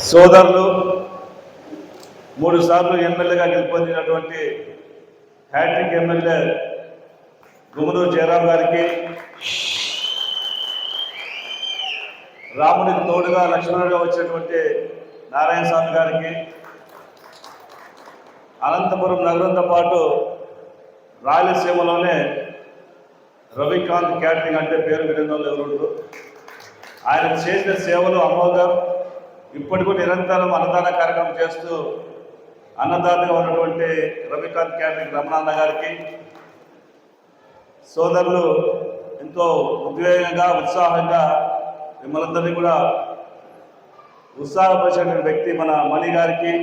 సోదరులు 3 సార్లు ఎమ్మెల్యేగా గెలుపొందినటువంటి హ్యాట్రిక్ ఎమ్మెల్యే గుమ్మనూరు జయరాం గారికి, రామునికి తోడుగా లక్ష్మణుడిగా వచ్చినటువంటి నారాయణ స్వామి గారికి, అనంతపురం నగరంతో పాటు రాయలసీమలోనే రవికాంత్ క్యాటరింగ్ అంటే పేరు వినని వాళ్ళు ఎవరు? ఆయన చేసిన సేవలు అమోఘం. ఇప్పటికూ నిరంతరం అన్నదాన కార్యక్రమం చేస్తూ అన్నదాతగా ఉన్నటువంటి రవికాంత్ క్యాటరింగ్ రమణాన్న గారికి, సోదరులు ఎంతో ఉద్వేగంగా ఉత్సాహంగా మిమ్మల్ందరినీ కూడా ఉత్సాహపరిచిన వ్యక్తి మన మణి గారికి,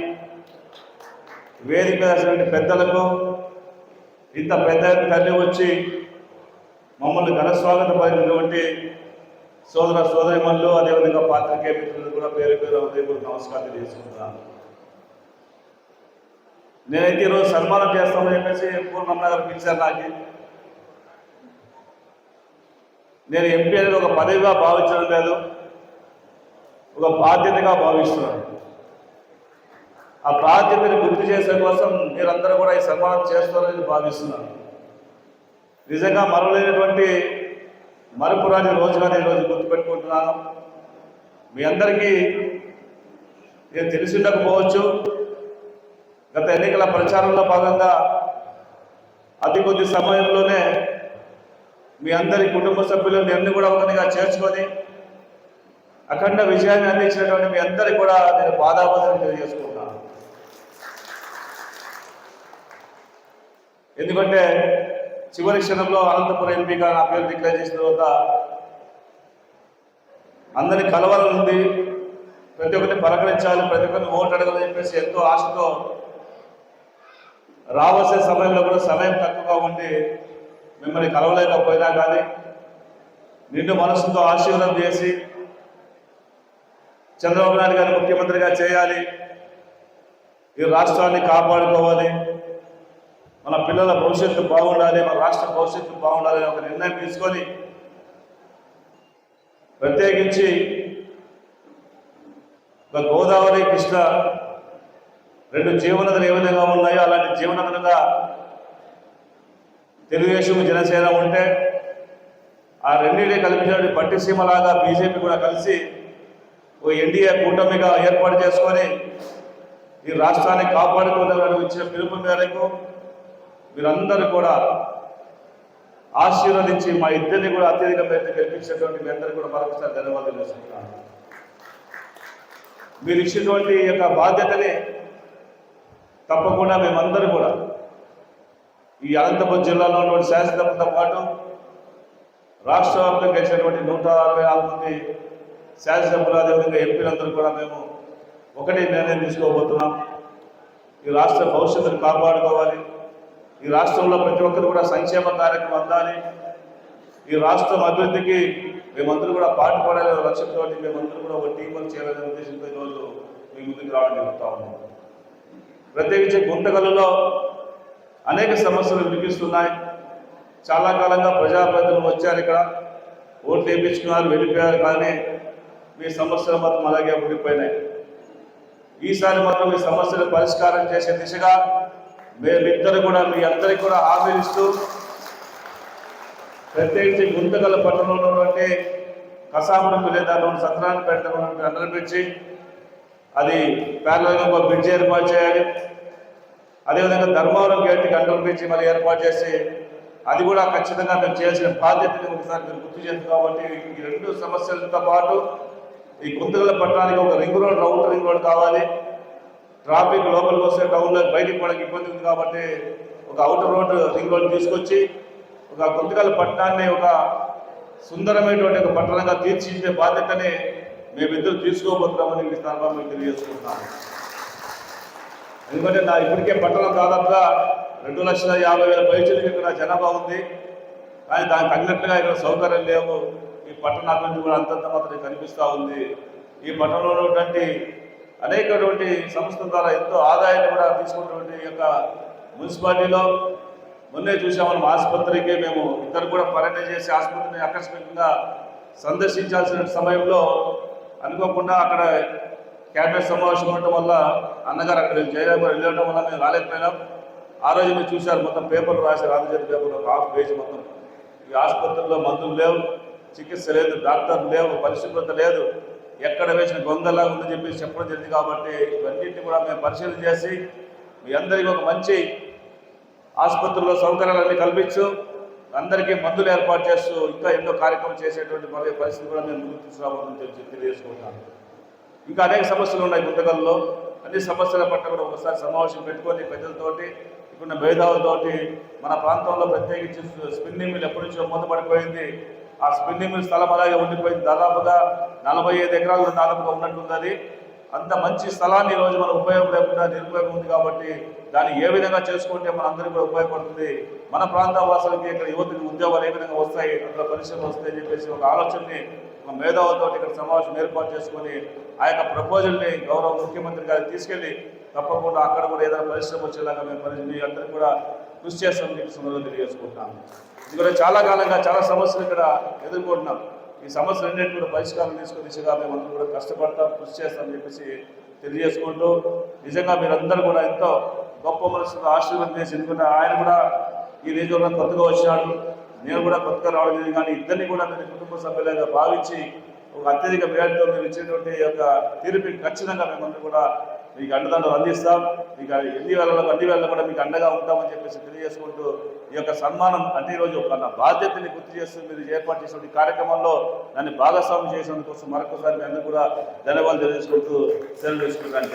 వేదిక మీద పెద్దలకు, ఇంత పెద్ద తల్లి వచ్చి మమ్మల్ని ఘనస్వాగతం పలికినటువంటి సోదర సోదరిమణులు, అదేవిధంగా పాత్రికేయ మిత్రులు కూడా పేరు పేరు హృదయపూర్వక నమస్కారం తెలియజేసుకుంటున్నాను. నేనైతే ఈరోజు సన్మానం చేస్తామని చెప్పేసి పూర్ణమ్మ గారు పిలిచారు. నాకు నేను ఎంపీ అనేది ఒక పదవిగా భావించడం లేదు, ఒక బాధ్యతగా భావిస్తున్నాను. ఆ బాధ్యతని గుర్తు చేసే కోసం మీరందరూ కూడా ఈ సన్మానం చేస్తారని భావిస్తున్నాను. నిజంగా మరవలేనటువంటి మరపురాని రోజుగా నేను ఈరోజు గుర్తుపెట్టుకుంటున్నాను. మీ అందరికీ నేను తెలిసి ఉండకపోవచ్చు, గత ఎన్నికల ప్రచారంలో భాగంగా అతి కొద్ది సమయంలోనే మీ అందరి కుటుంబ సభ్యులను అన్ని కూడా ఒకరిగా చేర్చుకొని అఖండ విజయాన్ని అందించినటువంటి మీ అందరికీ కూడా నేను బాధాబాధలు తెలియజేసుకుంటున్నాను. ఎందుకంటే చివరి క్షణంలో అనంతపురం ఎంపీగా నా పేరు డిక్లేర్ చేసిన తర్వాత అందరినీ కలవాలనుంది, ప్రతి ఒక్కరిని పలకరించాలి, ప్రతి ఒక్కరిని ఓటు అడగాలని చెప్పేసి ఎంతో ఆశతో రావాల్సిన సమయంలో కూడా సమయం తక్కువగా ఉండి మిమ్మల్ని కలవలేకపోయినా కానీ నిండు మనసుతో ఆశీర్వాదం చేసి చంద్రబాబు నాయుడు గారిని ముఖ్యమంత్రిగా చేయాలి, ఈ రాష్ట్రాన్ని కాపాడుకోవాలి, మన పిల్లల భవిష్యత్తు బాగుండాలి, మన రాష్ట్ర భవిష్యత్తు బాగుండాలి అని ఒక నిర్ణయం తీసుకొని ప్రత్యేకించి గోదావరి కృష్ణ 2 జీవనదులు ఏ విధంగా ఉన్నాయో అలాంటి జీవనదులుగా తెలుగుదేశం జనసేన ఉంటే ఆ రెండింటినీ కల్పించిన పట్టిసీమలాగా బీజేపీ కూడా కలిసి ఓ ఎన్డీఏ కూటమిగా ఏర్పాటు చేసుకొని ఈ రాష్ట్రాన్ని కాపాడుకోవాలని ఇచ్చిన పిలుపు మేరకు మీరందరూ కూడా ఆశీర్వదించి మా ఇద్దరిని కూడా అత్యధిక ప్రయత్నం కల్పించినటువంటి మీ అందరికీ కూడా మరొకసారి ధన్యవాదాలు తెలుసుకుంటున్నాను. మీరు ఇచ్చినటువంటి ఈ యొక్క బాధ్యతని తప్పకుండా మేమందరూ కూడా ఈ అనంతపురం జిల్లాలో ఉన్నటువంటి శాసనసభతో పాటు రాష్ట్ర వ్యాప్తంగా గెలిచినటువంటి 164 మంది శాసనసభ్యులు, అదేవిధంగా ఎంపీలందరూ కూడా మేము ఒకటి నిర్ణయం తీసుకోబోతున్నాం. ఈ రాష్ట్ర భవిష్యత్తును కాపాడుకోవాలి, ఈ రాష్ట్రంలో ప్రతి ఒక్కరు కూడా సంక్షేమ కార్యక్రమం అందాలి, ఈ రాష్ట్రం అభివృద్ధికి మేమందరూ కూడా పాటుపడాలనే లక్ష్యంతో మేమందరూ కూడా ఒక టీం వర్క్ చేయాలనే ఉద్దేశంతో ఈరోజు మీ ముందుకు రావడం జరుగుతూ ఉన్నాం. ప్రత్యేకించి గుంతకల్లో అనేక సమస్యలు వినిపిస్తున్నాయి. చాలా కాలంగా ప్రజాప్రతినిధులు వచ్చారు, ఇక్కడ ఓట్లు వేయించుకున్నారు, వెళ్ళిపోయారు, కానీ మీ సమస్యలు మాత్రం అలాగే ఉండిపోయినాయి. ఈసారి మాత్రం మీ సమస్యలు పరిష్కారం చేసే దిశగా మేమిద్దరు కూడా మీ అందరికీ కూడా హామీ ఇస్తూ ప్రత్యేకించి గుంతకల్ పట్టణంలో ఉన్నటువంటి కసాపురం లేదా సత్రాన్ని పెట్టడం అండర్బ్రిడ్జి, అది ప్యారలల్గా ఒక బ్రిడ్జ్ ఏర్పాటు చేయాలి. అదేవిధంగా ధర్మవరం గేట్కి అండర్బ్రిడ్జి మళ్ళీ ఏర్పాటు చేసి అది కూడా ఖచ్చితంగా మేము చేయాల్సిన బాధ్యతని ఒకసారి మీరు గుర్తు చేస్తుంది. కాబట్టి ఈ 2 సమస్యలతో పాటు ఈ గుంతకల్ పట్టణానికి ఒక ring road, round ring road కావాలి. ట్రాఫిక్ లోపలికి వస్తే టౌన్లో బయటికి కూడా ఇబ్బంది ఉంది, కాబట్టి ఒక అవుటర్ రోడ్ రింగ్ రోడ్ తీసుకొచ్చి ఒక గుంతకల్ పట్టణాన్ని ఒక సుందరమైనటువంటి ఒక పట్టణంగా తీర్చిదిద్దే బాధ్యతని మేమిద్దరు తీసుకోబోతున్నామని ఈ సందర్భంగా మీకు తెలియజేసుకుంటున్నాను. ఎందుకంటే ఇప్పటికే పట్టణం దాదాపుగా 2,50,000 పైచలకు ఇక్కడ జనాభా ఉంది, కానీ దానికి తగినట్లుగా ఇక్కడ సౌకర్యం లేవు. ఈ పట్టణ అభివృద్ధి కూడా అంతంత మాత్రం కనిపిస్తూ ఉంది. ఈ పట్టణంలో ఉన్నటువంటి అనేకటువంటి సంస్థల ద్వారా ఎంతో ఆదాయాన్ని కూడా తీసుకున్నటువంటి యొక్క మున్సిపాలిటీలో మొన్నే చూసాం. మనం ఆసుపత్రికి మేము ఇద్దరు కూడా పర్యటన చేసి ఆసుపత్రిని ఆకస్మికంగా సందర్శించాల్సిన సమయంలో అనుకోకుండా అక్కడ క్యాబినెట్ సమావేశం ఉండటం వల్ల అన్నగారు అక్కడ జయరామ్ వెళ్ళడం వల్ల మేము రాలేకపోయినాం. ఆ రోజు మీరు చూశారు, మొత్తం పేపర్లు రాశారు, ఆంధ్రజ్యోతి పేపర్లో ఒక హాఫ్ పేజ్ మొత్తం. ఈ ఆసుపత్రుల్లో మందులు లేవు, చికిత్స లేదు, డాక్టర్లు లేవు, పరిశుభ్రత లేదు, ఎక్కడ వేసిన గొంగల్లా ఉందని చెప్పి చెప్పడం జరిగింది. కాబట్టి ఇవన్నింటినీ కూడా మేము పరిశీలన చేసి మీ అందరికీ ఒక మంచి ఆసుపత్రుల్లో సౌకర్యాలన్నీ కల్పించు, అందరికీ మందులు ఏర్పాటు చేస్తూ ఇంకా ఎన్నో కార్యక్రమం చేసేటువంటి పరిస్థితి కూడా మేము ముందుకు తీసుకురావాలని చెప్పి తెలియజేసుకుంటాను. ఇంకా అనేక సమస్యలు ఉన్నాయి గుంతకల్లో. అన్ని సమస్యల పట్ల కూడా ఒకసారి సమావేశం పెట్టుకొని పెద్దలతోటి, ఇప్పుడున్న మేధావులతోటి, మన ప్రాంతంలో ప్రత్యేకించి స్పిన్నింగ్ మిల్ ఎప్పటి నుంచో మూతపడిపోయింది. ఆ స్పిన్నింగ్ మిల్ స్థలం అలాగే ఉండిపోయింది. దాదాపుగా 45 ఎకరాలు దాదాపుగా ఉన్నట్టుంది. అది అంత మంచి స్థలాన్ని ఈరోజు మనం ఉపయోగం లేకుండా నిరుపయోగం ఉంది. కాబట్టి దాన్ని ఏ విధంగా చేసుకుంటే మన అందరికీ కూడా ఉపయోగపడుతుంది, మన ప్రాంత వాసులకి ఇక్కడ యువతకి ఉద్యోగాలు ఏ విధంగా వస్తాయి, అందులో పరిశ్రమలు వస్తాయని చెప్పేసి ఒక ఆలోచనని ఒక మేధావులతో ఇక్కడ సమావేశం ఏర్పాటు చేసుకొని ఆ యొక్క ప్రపోజల్ని గౌరవ ముఖ్యమంత్రి గారికి తీసుకెళ్ళి తప్పకుండా అక్కడ కూడా ఏదైనా పరిశ్రమ వచ్చేలాగా మేము మీ అందరికీ కూడా కృషి చేస్తామని చెప్పి సందర్భంగా తెలియజేసుకుంటున్నాను. ఇది కూడా చాలా కాలంగా చాలా సమస్యలు ఇక్కడ ఎదుర్కొంటున్నాం. ఈ సమస్యలన్నింటినీ కూడా పరిష్కారం తీసుకునే దిశగా మేము అందరూ కూడా కష్టపడతాం, కృషి చేస్తామని చెప్పేసి తెలియజేసుకుంటూ, నిజంగా మీరందరూ కూడా ఎంతో గొప్ప మనసుతో ఆశీర్వాదం చేసి, ఎందుకంటే ఆయన కూడా ఈ నియోజకవర్గం కొత్తగా వచ్చినాడు, నేను కూడా కొత్తగా రావడం జరిగింది. కానీ ఇద్దరిని కూడా మీరు కుటుంబ సభ్యులుగా భావించి ఒక అత్యధిక వ్యయంతో మీరు ఇచ్చేటువంటి యొక్క తీర్పుకి ఖచ్చితంగా మేమందరూ కూడా మీకు అండదండలు అందిస్తాం. మీకు అన్ని వేళలో కూడా మీకు అండగా ఉంటామని చెప్పేసి తెలియజేసుకుంటూ, ఈ యొక్క సన్మానం అంటే ఈరోజు ఒక నా బాధ్యతని గుర్తు చేస్తూ మీరు ఏర్పాటు చేసిన కార్యక్రమంలో నన్ను భాగస్వామ్యం చేసినందుకోసం మరొకసారి మీ అందరూ కూడా ధన్యవాదాలు తెలియజేసుకుంటూ సెలవు తీసుకుంటాను.